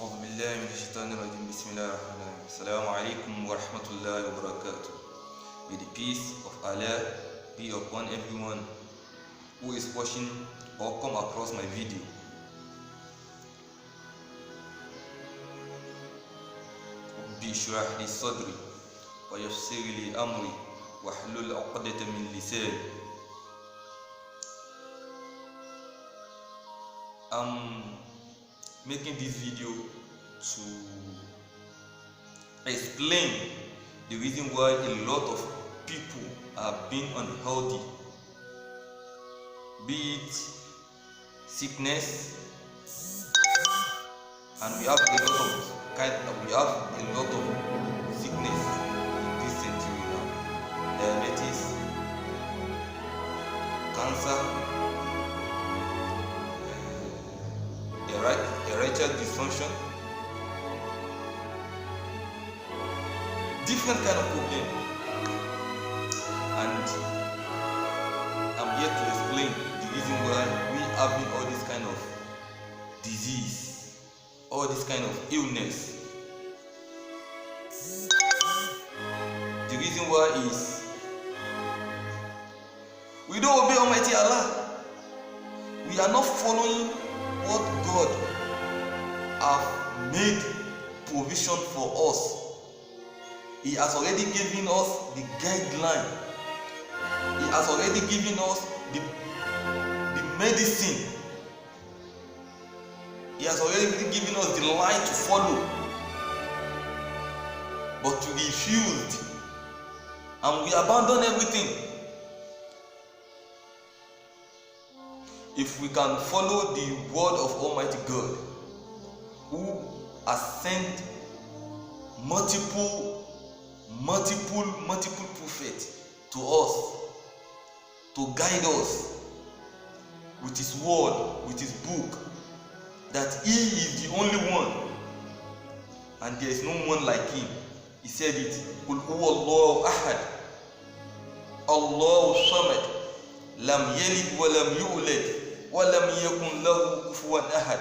أعوذ بالله من الشيطان الرجيم. بسم الله الرحمن الرحيم. السلام عليكم ورحمة الله وبركاته. May the peace of Allah be upon everyone who is watching or come across my video. رب اشرح لي صدري ويسر لي أمري واحلل عقدة من لساني. I'm making this video to explain the reason why a lot of people are being unhealthy, be it sickness, and we have a lot of sickness in this century now. Diabetes, cancer, erectile dysfunction, different kind of problem, and I'm here to explain the reason why we having all this kind of disease, all this kind of illness. The reason why is we don't obey Almighty Allah. We are not following what God have made provision for us. He has already given us the guideline. He has already given us the medicine. He has already given us the line to follow. But we refused and we abandoned everything. If we can follow the word of Almighty God, who has sent multiple prophets to us to guide us with his word, with his book, that he is the only one and there is no one like him. He said it, Qul huwa Allahu ahad, Allahu samad, lam yalid wa lam yulad wa lam yakun lahu kufuwan ahad.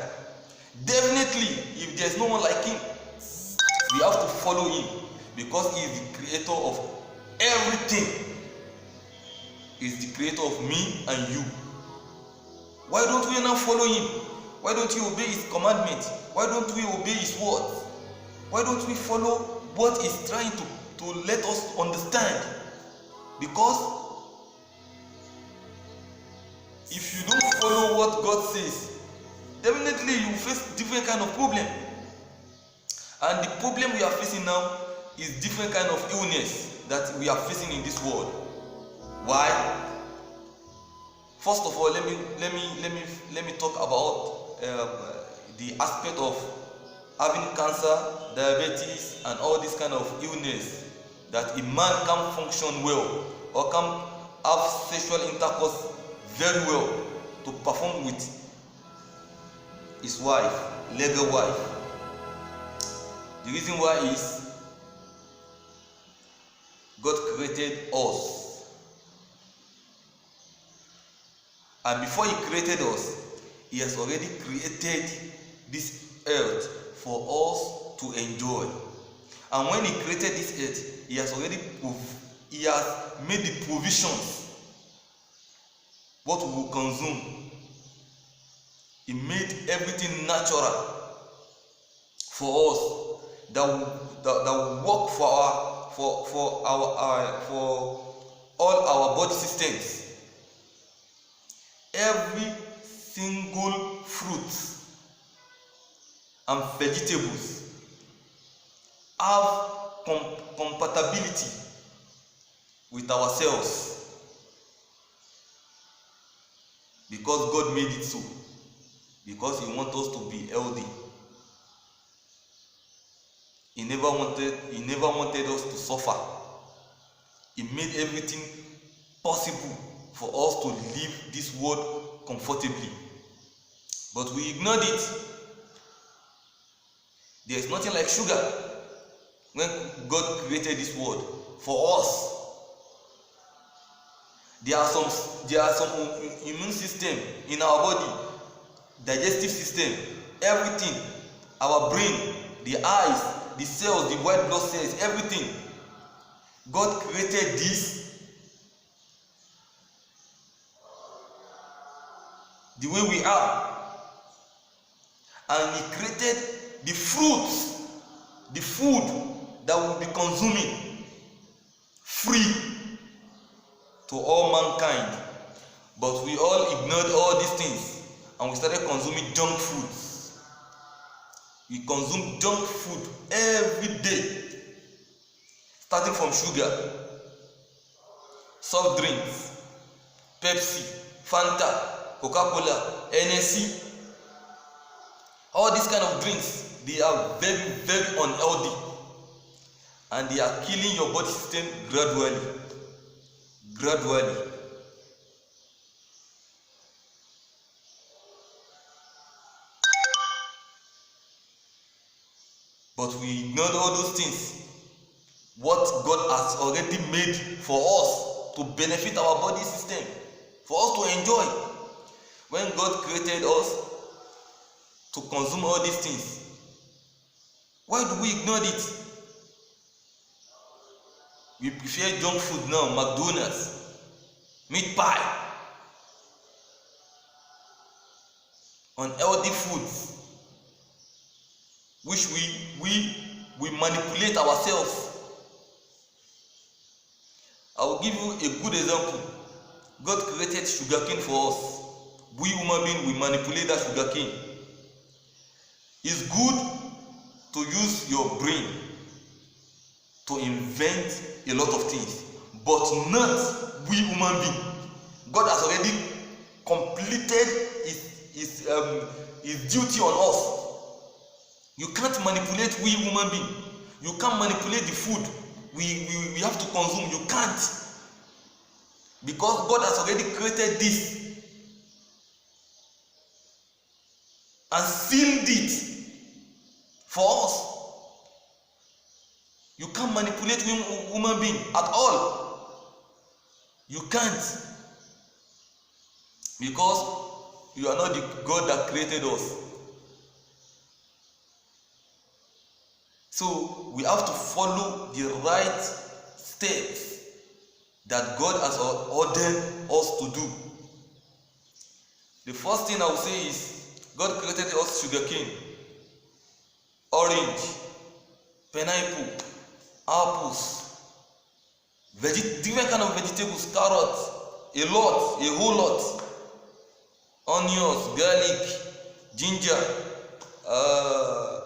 Definitely, if there is no one like him, we have to follow him, because he is the creator of everything. He is the creator of me and you. Why don't we now follow him? Why don't we obey his commandments? Why don't we obey his words? Why don't we follow what he's trying to let us understand? Because if you don't follow what God says, definitely you face different kind of problem. And the problem we are facing now is different kind of illness that we are facing in this world. Why? First of all, let me talk about the aspect of having cancer, diabetes, and all this kind of illness, that a man can function well or can have sexual intercourse very well to perform with his wife, legal wife. The reason why is God created us, and before he created us, he has already created this earth for us to enjoy. And when he created this earth, he has made the provisions what we will consume. He made everything natural for us, that will work for all our body systems. Every single fruit and vegetables have compatibility with ourselves, because God made it so, because he wants us to be healthy. He never wanted us to suffer. He made everything possible for us to live this world comfortably, but we ignored it. There is nothing like sugar. When God created this world for us, there are some immune system in our body, digestive system, everything our brain, the eyes, the cells, the white blood cells, everything. God created this the way we are. And He created the fruits, the food that we'll be consuming free to all mankind. But we all ignored all these things and we started consuming junk foods. We consume junk food every day, starting from sugar, soft drinks, Pepsi, Fanta, Coca-Cola, NSC. All these kind of drinks, they are very, very unhealthy, and they are killing your body system gradually. But we ignored all those things. What God has already made for us to benefit our body system, for us to enjoy. When God created us to consume all these things, why do we ignore it? We prefer junk food now, McDonald's, meat pie, unhealthy foods, which we manipulate ourselves. I will give you a good example. God created sugarcane for us. We human beings, we manipulate that sugarcane. It's good to use your brain to invent a lot of things, but not we human beings. God has already completed his duty on us. You can't manipulate we human beings. You can't manipulate the food we have to consume. You can't, because God has already created this and sealed it for us. You can't manipulate human being at all. You can't, because you are not the God that created us. So we have to follow the right steps that God has ordered us to do. The first thing I will say is, God created us sugarcane, orange, pineapple, apples, different kind of vegetables, carrots, a whole lot, onions, garlic, ginger,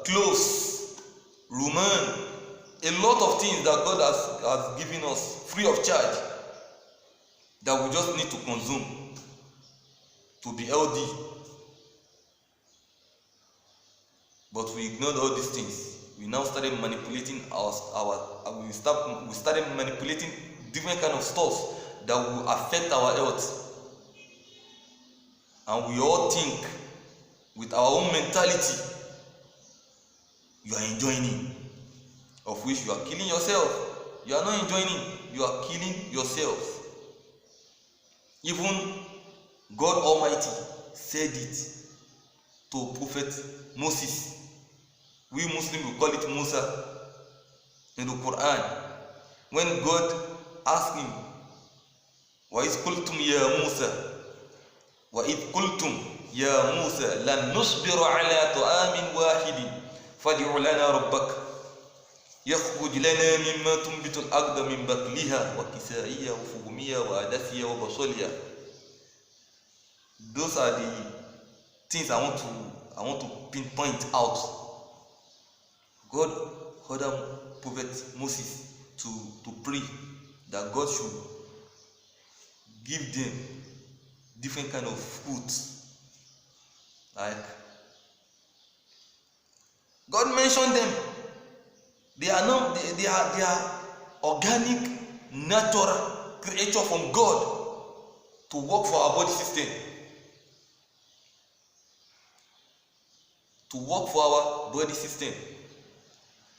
cloves, romaine, a lot of things that God has given us free of charge, that we just need to consume to be healthy. But we ignored all these things. We now started manipulating we started manipulating different kind of stuff that will affect our health. And we all think with our own mentality, you are enjoying it, of which you are killing yourself. You are not enjoying it, you are killing yourself. Even God Almighty said it to Prophet Moses. We Muslims will call it Musa in the Quran. When God asked him, وَإِذْ قُلْتُمْ يَا مُوسَى وَإِذْ قُلْتُمْ يَا مُوسَى لَن نُصْبِرَ عَلَى طَعَامٍ وَاحِدٍ فَادْعُ لَنَا رَبَّكَ يَخْرُجْ لَنَا مِمَّا تُنْبِتُ الْأَرْضُ مِنْ بَقْلِهَا وَكِسَائِهَا وَفُومِهَا وَعَدَسِهَا وَبَصَلِهَا. Those are the things I want to pinpoint out. God ordered Prophet Moses to pray that God should give them different kind of fruits. Like, God mentioned them. They are organic, natural creature from God to work for our body system. To work for our body system.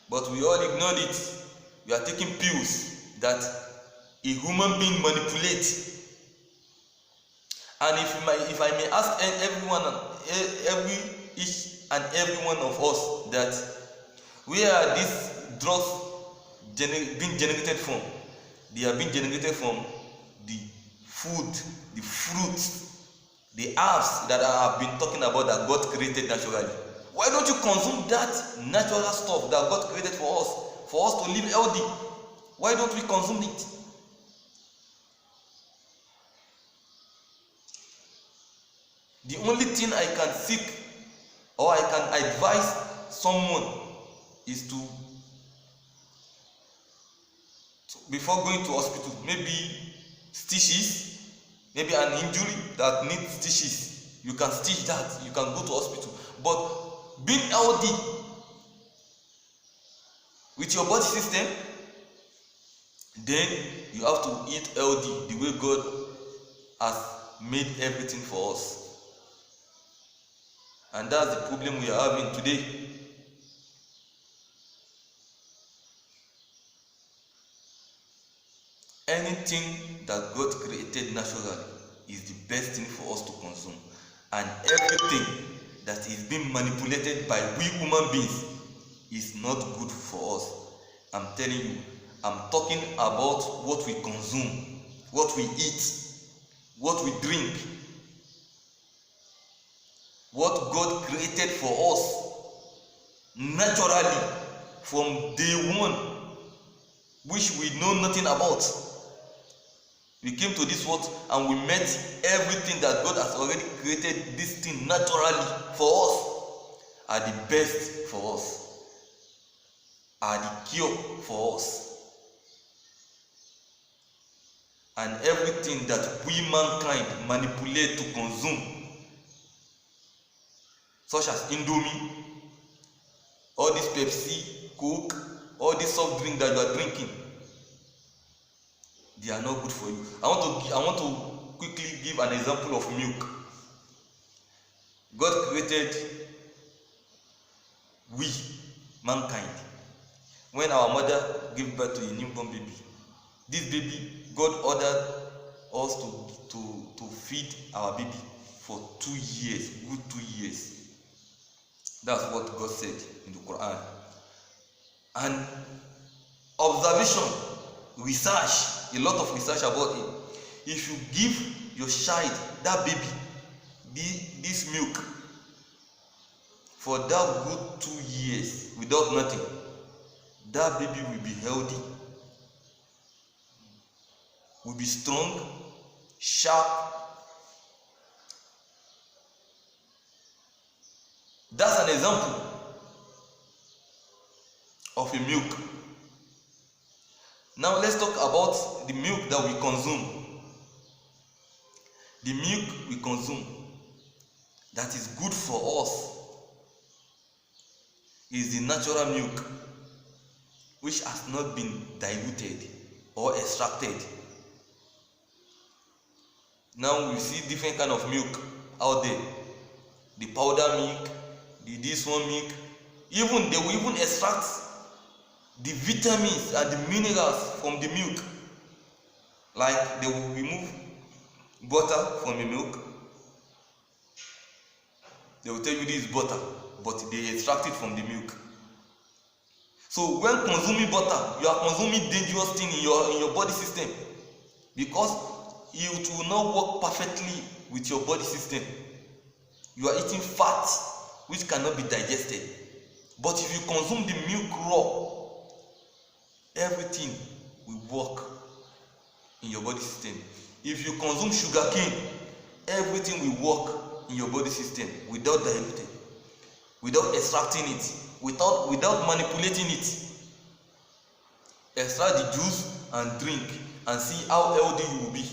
But we all ignored it. We are taking pills that a human being manipulates. And if I may ask everyone, each and every one of us that where are these drugs being generated from? They are being generated from the food, the fruits, the herbs that I have been talking about that God created naturally. Why don't you consume that natural stuff that God created for us to live healthy? Why don't we consume it? The only thing I can seek or I can advise someone is to before going to hospital, maybe stitches, maybe an injury that needs stitches, you can stitch that, you can go to hospital. But being healthy with your body system, then you have to eat healthy the way God has made everything for us. And that's the problem we are having today. Anything that God created naturally is the best thing for us to consume. And everything that is being manipulated by we human beings is not good for us. I'm telling you, I'm talking about what we consume, what we eat, what we drink, what God created for us naturally from day one, which we know nothing about. We came to this world and we met everything that God has already created, this thing naturally for us, are the best for us, are the cure for us. And everything that we mankind manipulate to consume, such as Indomie, all this Pepsi, Coke, all this soft drink that you are drinking, they are not good for you. I want to quickly give an example of milk. God created we, mankind. When our mother gave birth to a newborn baby, this baby, God ordered us to feed our baby for 2 years, good 2 years. That's what God said in the Quran. And observation, research, a lot of research about it. If you give your child, that baby, this milk for that good 2 years without nothing, that baby will be healthy, will be strong, sharp. That's an example of a milk. Now let's talk about the milk that we consume. The milk we consume that is good for us is the natural milk, which has not been diluted or extracted. Now we see different kind of milk out there. The powder milk, the this one milk. Even they will even extract the vitamins and the minerals from the milk. Like they will remove butter from the milk. They will tell you this is butter, but they extract it from the milk. So when consuming butter, you are consuming dangerous thing in your body system, because it will not work perfectly with your body system. You are eating fat which cannot be digested. But if you consume the milk raw, everything will work in your body system. If you consume sugar cane, everything will work in your body system without diluting, without extracting it, without manipulating it. Extract the juice and drink and see how healthy you will be.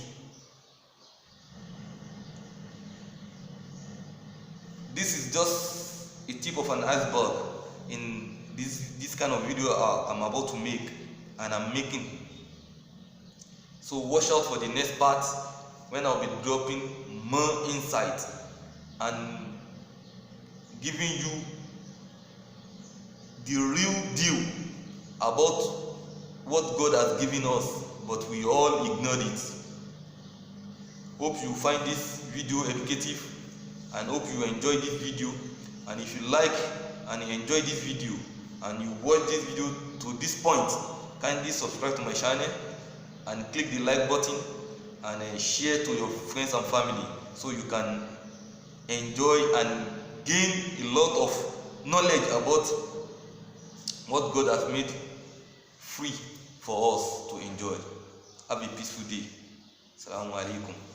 This is just a tip of an iceberg in this kind of video I'm about to make and I'm making. So watch out for the next part when I'll be dropping more insight and giving you the real deal about what God has given us, but we all ignored it. Hope you find this video educative and hope you enjoy this video. And if you like and you enjoy this video and you watch this video to this point, kindly subscribe to my channel and click the like button and share to your friends and family, so you can enjoy and gain a lot of knowledge about what God has made free for us to enjoy. Have a peaceful day. Assalamu alaikum.